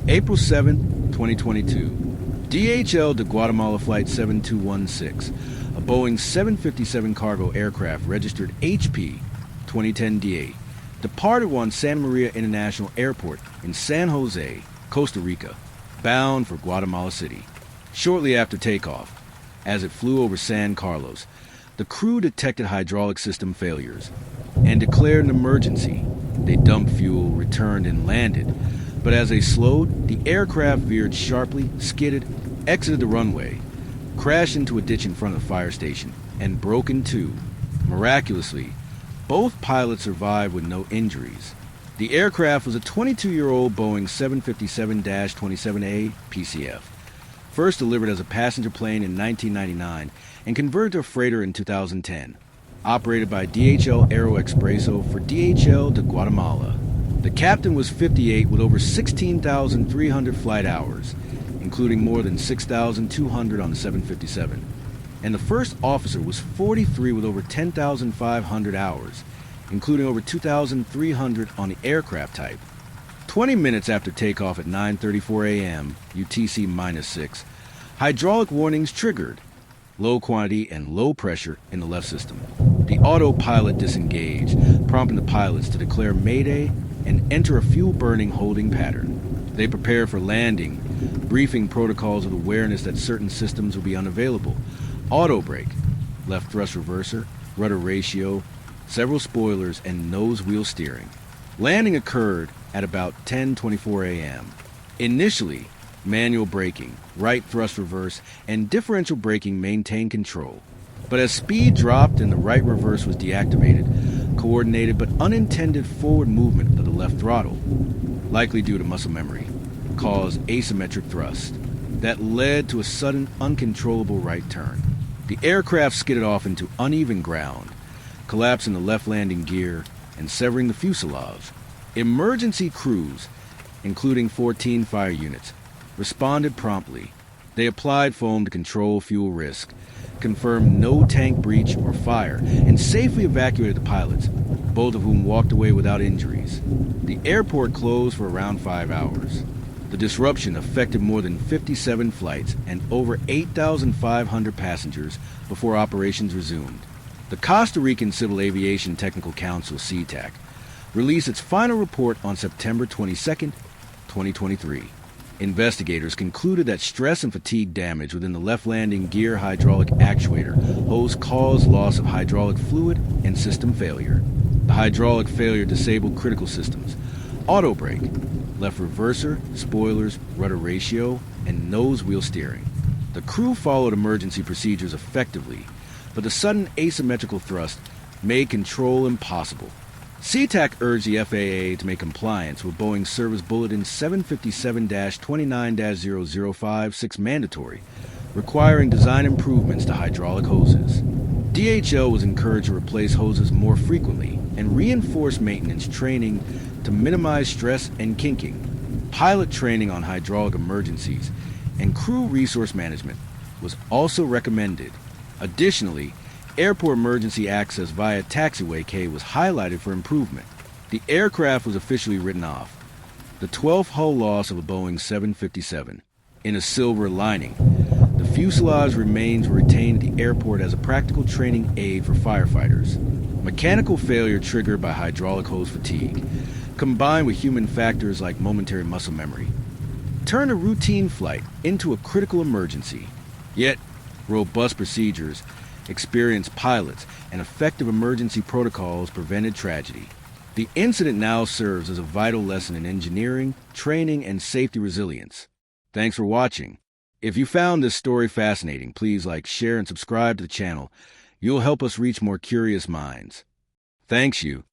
April 7, 2022. DHL to Guatemala Flight 7216, a Boeing 757 cargo aircraft registered HP 2010-DA, departed Juan Santamaría International Airport in San Jose, Costa Rica, bound for Guatemala City. Shortly after takeoff, as it flew over San Carlos, the crew detected hydraulic system failures and declared an emergency. They dumped fuel, returned, and landed. But as they slowed, the aircraft veered sharply, skidded, exited the runway, crashed into a ditch in front of the fire station, and broke in two. Miraculously, both pilots survived with no injuries. The aircraft was a 22-year-old Boeing 757-27A PCF, first delivered as a passenger plane in 1999 and converted to a freighter in 2010, operated by DHL Aero Expreso for DHL to Guatemala. The captain was 58 with over 16,300 flight hours, including more than 6,200 on the 757. And the first officer was 43 with over 10,500 hours, including over 2,300 on the aircraft type. 20 minutes after takeoff at 9:34 a.m. UTC-6, hydraulic warnings triggered. Low quantity and low pressure in the left system. The autopilot disengaged, prompting the pilots to declare Mayday and enter a fuel-burning holding pattern. They prepared for landing, briefing protocols with awareness that certain systems would be unavailable. Auto brake, left thrust reverser, rudder ratio, several spoilers, and nose wheel steering. Landing occurred at about 10:24 a.m. Initially, manual braking, right thrust reverse, and differential braking maintained control. But as speed dropped and the right reverse was deactivated, coordinated but unintended forward movement of the left throttle, likely due to muscle memory, caused asymmetric thrust that led to a sudden, uncontrollable right turn. The aircraft skidded off into uneven ground, collapsing the left landing gear and severing the fuselage. Emergency crews, including 14 fire units, responded promptly. They applied foam to control fuel risk, confirmed no tank breach or fire, and safely evacuated the pilots, both of whom walked away without injuries. The airport closed for around 5 hours. The disruption affected more than 57 flights and over 8,500 passengers before operations resumed. The Costa Rican Civil Aviation Technical Council, CTAC, released its final report on September 22, 2023. Investigators concluded that stress and fatigue damage within the left landing gear hydraulic actuator hose caused loss of hydraulic fluid and system failure. The hydraulic failure disabled critical systems, auto brake, left reverser, spoilers, rudder ratio, and nose wheel steering. The crew followed emergency procedures effectively, but the sudden asymmetrical thrust made control impossible. CTAC urged the FAA to make compliance with Boeing's Service Bulletin 757-29-0056 mandatory, requiring design improvements to hydraulic hoses. DHL was encouraged to replace hoses more frequently and reinforce maintenance training to minimize stress and kinking. Pilot training on hydraulic emergencies and crew resource management was also recommended. Additionally, airport emergency access via taxiway K was highlighted for improvement. The aircraft was officially written off. The 12th hull loss of a Boeing 757. In a silver lining, the fuselage remains retained at the airport as a practical training aid for firefighters. Mechanical failure triggered by hydraulic hose fatigue, combined with human factors like momentary muscle memory, turned a routine flight into a critical emergency. Yet, robust procedures, experienced pilots, and effective emergency protocols prevented tragedy. The incident now serves as a vital lesson in engineering, training, and safety resilience. Thanks for watching. If you found this story fascinating, please like, share, and subscribe to the channel. You'll help us reach more curious minds. Thanks you.